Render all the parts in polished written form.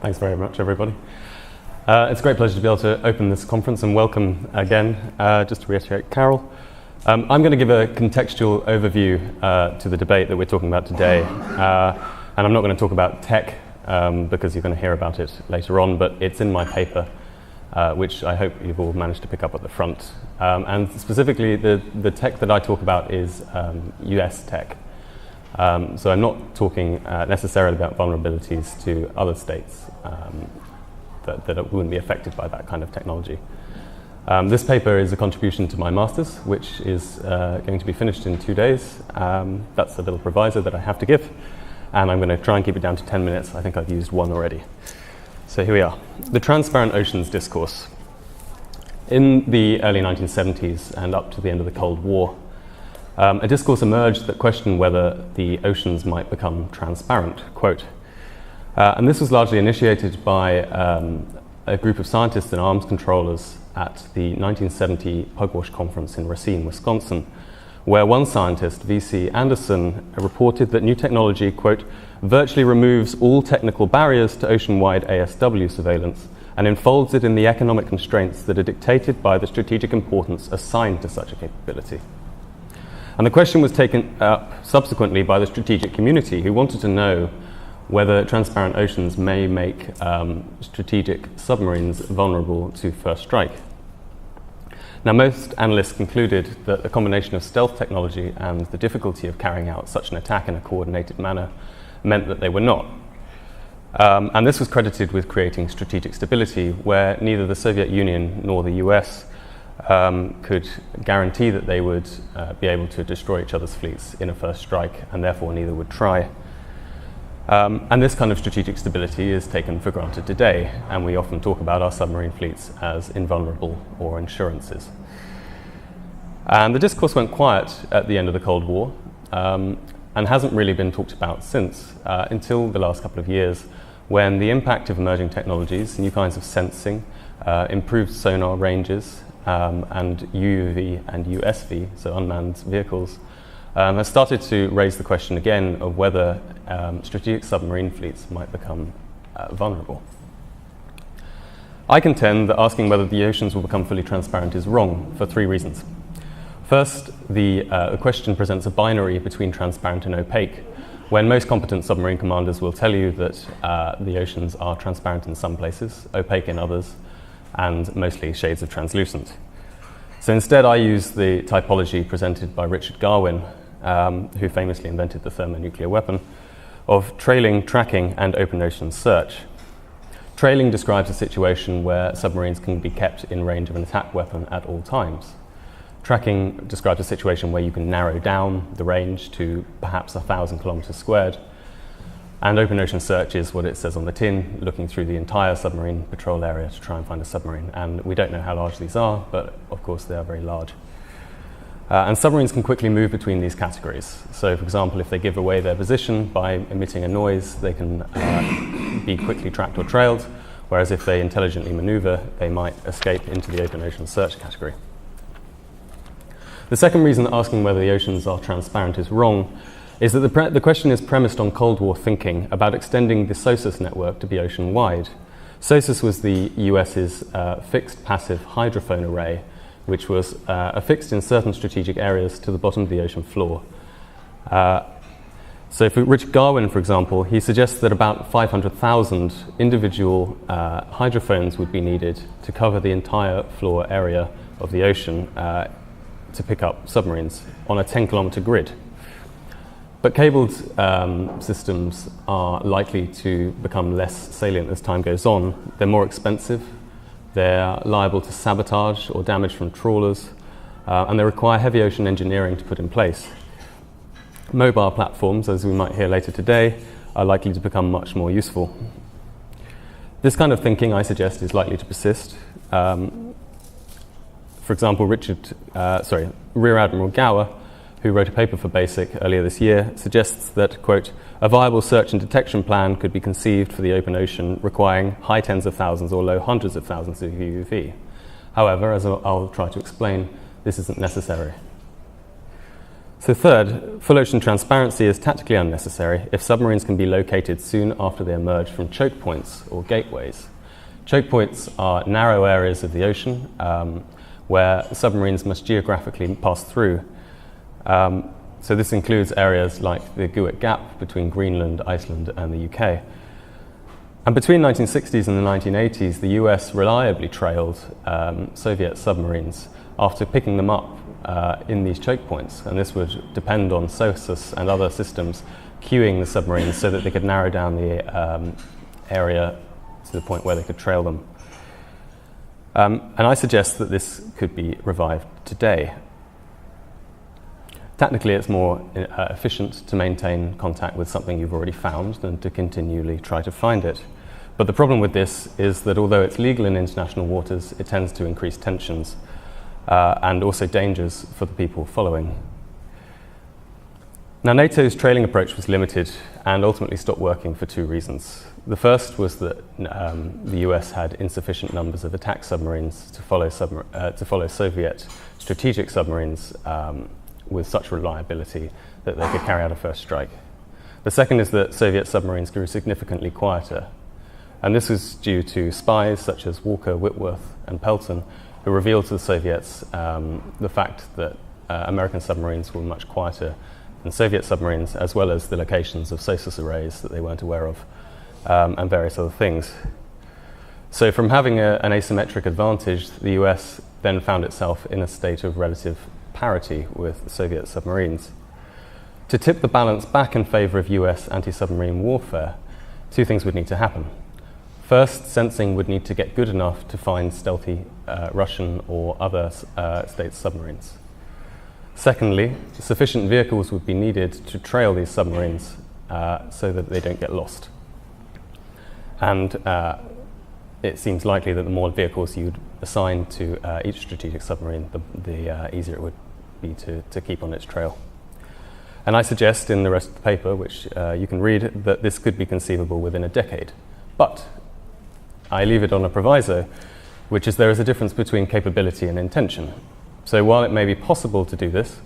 Thanks very much, everybody. It's a great pleasure to be able to open this conference and welcome again, just to reiterate Carol. I'm going to give a contextual overview to the debate that we're talking about today. And I'm not going to talk about tech because you're going to hear about it later on, but it's in my paper, which I hope you've all managed to pick up at the front. And specifically, the tech that I talk about is US tech. So I'm not talking necessarily about vulnerabilities to other states that wouldn't be affected by that kind of technology. This paper is a contribution to my master's, which is going to be finished in 2 days. That's a little proviso that I have to give, and I'm going to try and keep it down to 10 minutes. I think I've used one already. So here we are. The Transparent Oceans Discourse. In the early 1970s and up to the end of the Cold War, a discourse emerged that questioned whether the oceans might become transparent, quote. And this was largely initiated by a group of scientists and arms controllers at the 1970 Pugwash conference in Racine, Wisconsin, where one scientist, V.C. Anderson, reported that new technology, quote, virtually removes all technical barriers to ocean-wide ASW surveillance and enfolds it in the economic constraints that are dictated by the strategic importance assigned to such a capability. And the question was taken up subsequently by the strategic community, who wanted to know whether transparent oceans may make strategic submarines vulnerable to first strike. Now, most analysts concluded that a combination of stealth technology and the difficulty of carrying out such an attack in a coordinated manner meant that they were not. And this was credited with creating strategic stability, where neither the Soviet Union nor the US could guarantee that they would be able to destroy each other's fleets in a first strike, and therefore neither would try. And this kind of strategic stability is taken for granted today, and we often talk about our submarine fleets as invulnerable or insurances. And the discourse went quiet at the end of the Cold War, and hasn't really been talked about since, until the last couple of years, when the impact of emerging technologies, new kinds of sensing, improved sonar ranges, and UUV and USV, so unmanned vehicles, has started to raise the question again of whether strategic submarine fleets might become vulnerable. I contend that asking whether the oceans will become fully transparent is wrong for 3 reasons. First, the question presents a binary between transparent and opaque, when most competent submarine commanders will tell you that the oceans are transparent in some places, opaque in others, and mostly shades of translucent. So instead, I use the typology presented by Richard Garwin, who famously invented the thermonuclear weapon, of trailing, tracking, and open ocean search. Trailing describes a situation where submarines can be kept in range of an attack weapon at all times. Tracking describes a situation where you can narrow down the range to perhaps 1,000 kilometers squared. And open ocean search is what it says on the tin, looking through the entire submarine patrol area to try and find a submarine. And we don't know how large these are, but of course they are very large. And submarines can quickly move between these categories. So, for example, if they give away their position by emitting a noise, they can be quickly tracked or trailed, whereas if they intelligently maneuver, they might escape into the open ocean search category. The second reason that asking whether the oceans are transparent is wrong is that the question is premised on Cold War thinking about extending the SOSUS network to be ocean-wide. SOSUS was the US's fixed passive hydrophone array, which was affixed in certain strategic areas to the bottom of the ocean floor. So for Richard Garwin, for example, he suggests that about 500,000 individual hydrophones would be needed to cover the entire floor area of the ocean to pick up submarines on a 10-kilometer grid. But cabled systems are likely to become less salient as time goes on. They're more expensive, they're liable to sabotage or damage from trawlers, and they require heavy ocean engineering to put in place. Mobile platforms, as we might hear later today, are likely to become much more useful. This kind of thinking, I suggest, is likely to persist. For example, Rear Admiral Gower, who wrote a paper for BASIC earlier this year, suggests that, quote, a viable search and detection plan could be conceived for the open ocean requiring high tens of thousands or low hundreds of thousands of UUV. However, as I'll try to explain, this isn't necessary. So third, full ocean transparency is tactically unnecessary if submarines can be located soon after they emerge from choke points or gateways. Choke points are narrow areas of the ocean where submarines must geographically pass through. So this includes areas like the Guet Gap between Greenland, Iceland and the UK. And between the 1960s and the 1980s, the US reliably trailed Soviet submarines after picking them up in these choke points. And this would depend on SOSUS and other systems queuing the submarines so that they could narrow down the area to the point where they could trail them. And I suggest that this could be revived today. Technically, it's more efficient to maintain contact with something you've already found than to continually try to find it. But the problem with this is that although it's legal in international waters, it tends to increase tensions and also dangers for the people following. Now, NATO's trailing approach was limited and ultimately stopped working for two reasons. The first was that the US had insufficient numbers of attack submarines to follow Soviet strategic submarines with such reliability that they could carry out a first strike. The second is that Soviet submarines grew significantly quieter. And this was due to spies such as Walker, Whitworth, and Pelton, who revealed to the Soviets the fact that American submarines were much quieter than Soviet submarines, as well as the locations of SOSUS arrays that they weren't aware of, and various other things. So from having an asymmetric advantage, the US then found itself in a state of relative parity with Soviet submarines. To tip the balance back in favor of US anti-submarine warfare, two things would need to happen. First, sensing would need to get good enough to find stealthy Russian or other states' submarines. Secondly, sufficient vehicles would be needed to trail these submarines so that they don't get lost. And it seems likely that the more vehicles you'd assign to each strategic submarine, the easier it would be to keep on its trail. And I suggest in the rest of the paper, which you can read, that this could be conceivable within a decade. But I leave it on a proviso, which is there is a difference between capability and intention. So while it may be possible to do this,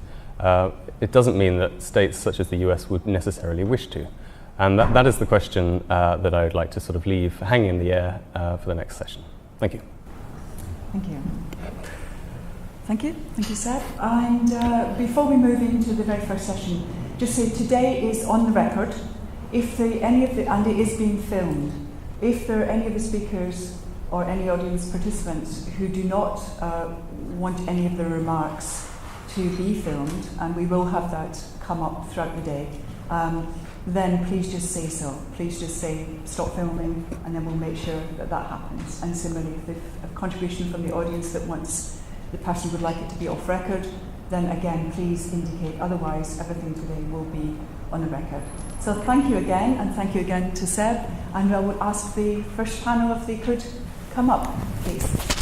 it doesn't mean that states such as the US would necessarily wish to. And that is the question that I would like to sort of leave hanging in the air for the next session. Thank you. Thank you. Thank you. Thank you, Seb. And before we move into the very first session, just say today is on the record. If and it is being filmed. If there are any of the speakers or any audience participants who do not want any of their remarks to be filmed, and we will have that come up throughout the day, then please just say so. Please just say stop filming, and then we'll make sure that that happens. And similarly, if there's a contribution from the audience that wants the person would like it to be off record, then again, please indicate. Otherwise, everything today will be on the record. So thank you again, and thank you again to Seb. And I would ask the first panel if they could come up, please.